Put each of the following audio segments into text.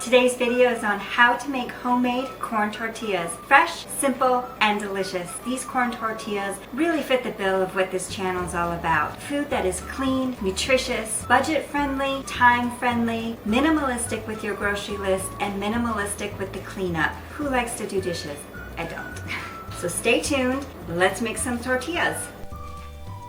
Today's video is on how to make homemade corn tortillas. Fresh, simple, and delicious. These corn tortillas really fit the bill of what this channel is all about. Food that is clean, nutritious, budget-friendly, time-friendly, minimalistic with your grocery list, and minimalistic with the cleanup. Who likes to do dishes? I don't. So stay tuned. Let's make some tortillas.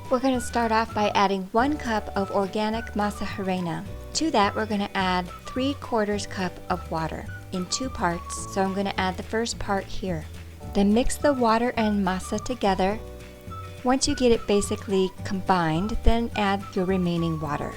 We're going to start off by adding 1 cup of organic masa harina. To that, we're going to add 3/4 cup of water in 2 parts. So I'm going to add the first part here. Then mix the water and masa together. Once you get it basically combined, then add your remaining water.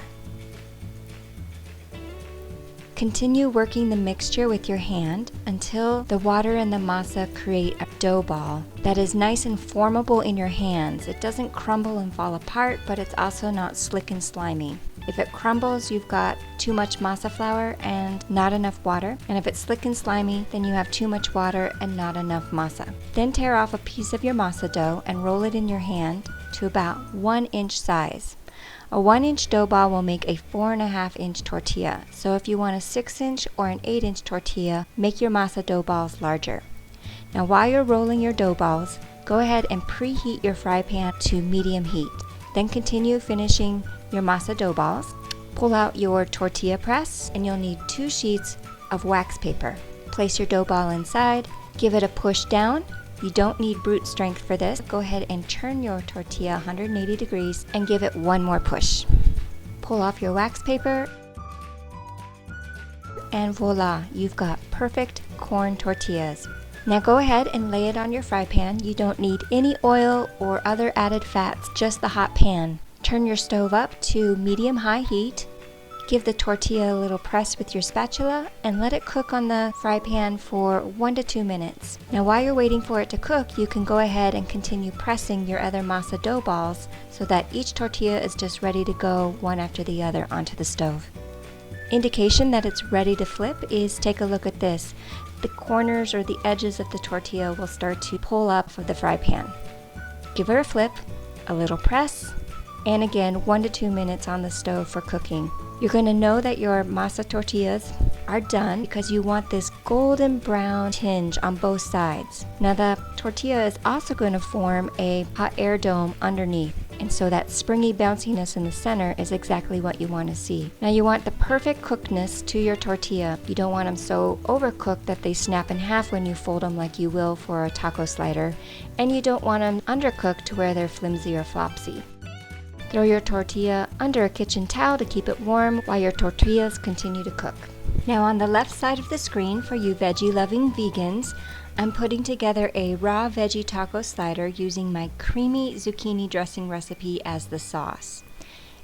Continue working the mixture with your hand until the water and the masa create a dough ball that is nice and formable in your hands. It doesn't crumble and fall apart, but it's also not slick and slimy. If it crumbles, you've got too much masa flour and not enough water. And if it's slick and slimy, then you have too much water and not enough masa. Then tear off a piece of your masa dough and roll it in your hand to about 1 inch size. A 1-inch dough ball will make a 4.5-inch tortilla. So if you want a 6-inch or an 8-inch tortilla, make your masa dough balls larger. Now while you're rolling your dough balls, go ahead and preheat your fry pan to medium heat. Then continue finishing your masa dough balls. Pull out your tortilla press and you'll need 2 sheets of wax paper. Place your dough ball inside, give it a push down. You don't need brute strength for this. Go ahead and turn your tortilla 180 degrees and give it 1 more push. Pull off your wax paper and voila, you've got perfect corn tortillas. Now go ahead and lay it on your fry pan. You don't need any oil or other added fats, just the hot pan. Turn your stove up to medium-high heat. Give the tortilla a little press with your spatula and let it cook on the fry pan for 1 to 2 minutes. Now while you're waiting for it to cook, you can go ahead and continue pressing your other masa dough balls so that each tortilla is just ready to go one after the other onto the stove. Indication that it's ready to flip is take a look at this. The corners or the edges of the tortilla will start to pull up from the fry pan. Give her a flip, a little press, and again 1 to 2 minutes on the stove for cooking. You're going to know that your masa tortillas are done because you want this golden brown tinge on both sides. Now the tortilla is also going to form a hot air dome underneath, and so that springy bounciness in the center is exactly what you want to see. Now you want the perfect cookedness to your tortilla. You don't want them so overcooked that they snap in half when you fold them like you will for a taco slider, and you don't want them undercooked to where they're flimsy or flopsy. Throw your tortilla under a kitchen towel to keep it warm while your tortillas continue to cook. Now on the left side of the screen, for you veggie-loving vegans, I'm putting together a raw veggie taco slider using my creamy zucchini dressing recipe as the sauce.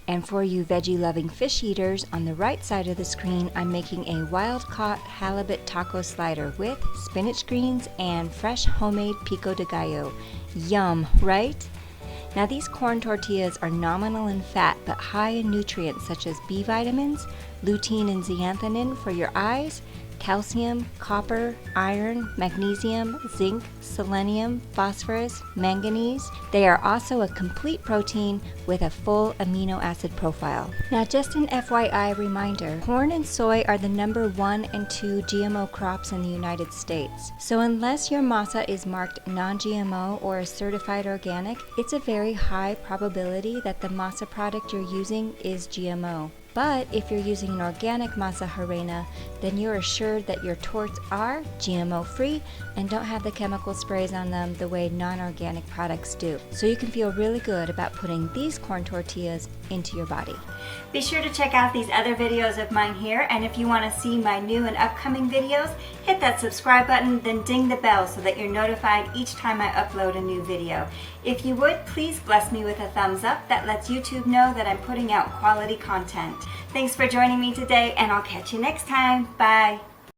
And for you veggie-loving fish eaters, on the right side of the screen, I'm making a wild-caught halibut taco slider with spinach greens and fresh homemade pico de gallo. Yum, right? Now these corn tortillas are nominal in fat but high in nutrients such as B vitamins, lutein and zeaxanthin for your eyes, calcium, copper, iron, magnesium, zinc, selenium, phosphorus, manganese. They are also a complete protein with a full amino acid profile. Now just an FYI reminder, corn and soy are the #1 and 2 GMO crops in the United States. So unless your masa is marked non-GMO or is certified organic, it's a very high probability that the masa product you're using is GMO. But if you're using an organic masa harina, then you're assured that your torts are GMO-free and don't have the chemical sprays on them the way non-organic products do. So you can feel really good about putting these corn tortillas into your body. Be sure to check out these other videos of mine here, and if you want to see my new and upcoming videos, hit that subscribe button, then ding the bell so that you're notified each time I upload a new video. If you would, please bless me with a thumbs up. That lets YouTube know that I'm putting out quality content. Thanks for joining me today, and I'll catch you next time. Bye.